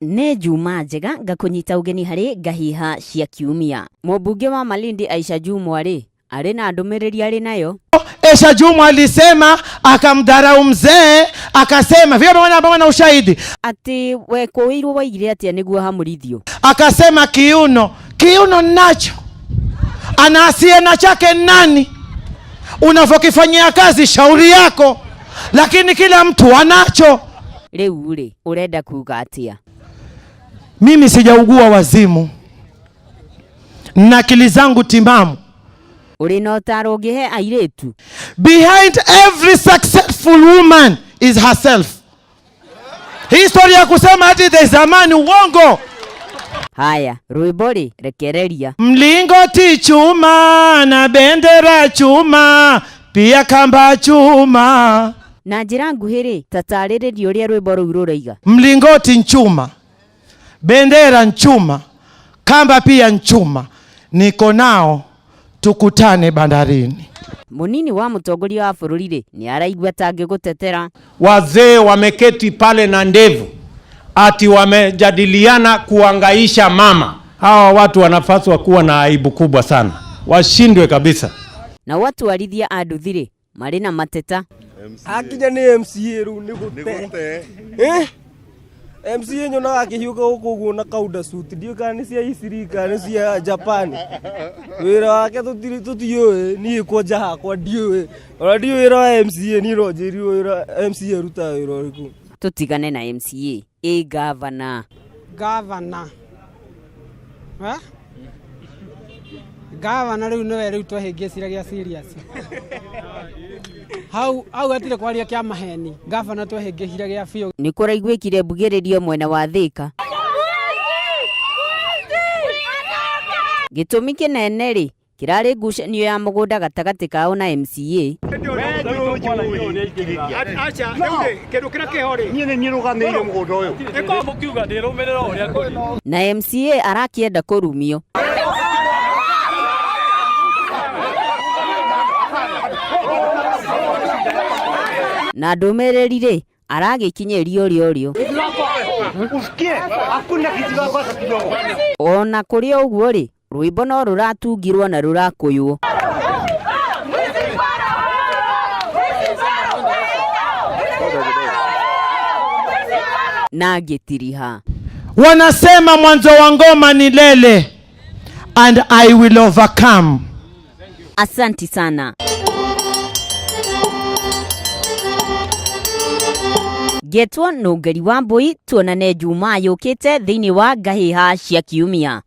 Ne Juma njega ngakunyita ugeni hari Ngahiha cia Kiumia. Mũmbunge wa Malindi Aisha Juma ari na ndumiriri ari nayo. Aisha Juma alisema akamdharau mzee akasema vile mwana na ushahidi ati we koirwo waigire atia niguo hamurithio. Akasema kiuno nacho anasie na chake nani, unavokifanyia kazi shauri yako, lakini kila mtu anacho. Riu ri urenda kuga atia? Mimi sijaugua wazimu na akili zangu timamu. Urinotaro ungihe airetu. Behind every successful woman is herself. History ya kusema hati the zamani uongo. Haya, ruibori rekereria. Mlingoti chuma na bendera chuma, pia kamba chuma. Na njira nguhiri tatariririo ria ruiboro ururaiga. Mlingoti nchuma, bendera nchuma, kamba pia nchuma. Niko nao, tukutane bandarini. Munini wa mutongoria wa bururi ni araigwa tangigutetera. Wazee wameketi pale na ndevu ati wamejadiliana kuangaisha mama. Hawa watu wanapaswa kuwa na aibu kubwa sana, washindwe kabisa. Na watu walithia anduthire mari na mateta. Akija ni MCA ru ni gute MCA nyona akihiuka gukuguo na kauda suit dio kana cia isirika ni cia Japan. Wira wake tutio ni ko jaha kwa dio radio wira MCA ni rojeri wira MCA ruta wira riku. Tutigane na MCA governor ha governor riu no riu twahingiciragia serious hau atire kwaria kia maheni governor twahingiciragia bio. Ni kuraiguikire mbugiririo mwena wa Thika. Gitumi kinene ri kirari ngucanio ya mugunda gatagati kao na MCA. Acha kindu kira kihori Ni rugameire mugunda uyu iko mukiuga ndirumirira uria kuri na MCA arakienda kurumio. Na ndumiriri ri aragikinyerio riorio. Usikie hakuna kijiga kwa kidogo. Ona kuri uguo ri ruimbo no ruratungirwo na rurakuywo. Na gitiriha wanasema mwanzo wa ngoma ni lele, and I will overcome. Asanti sana. Getwo no ngari wa mbui tuonane Juma yukite thiini wa Ngahiha cia Kiumia.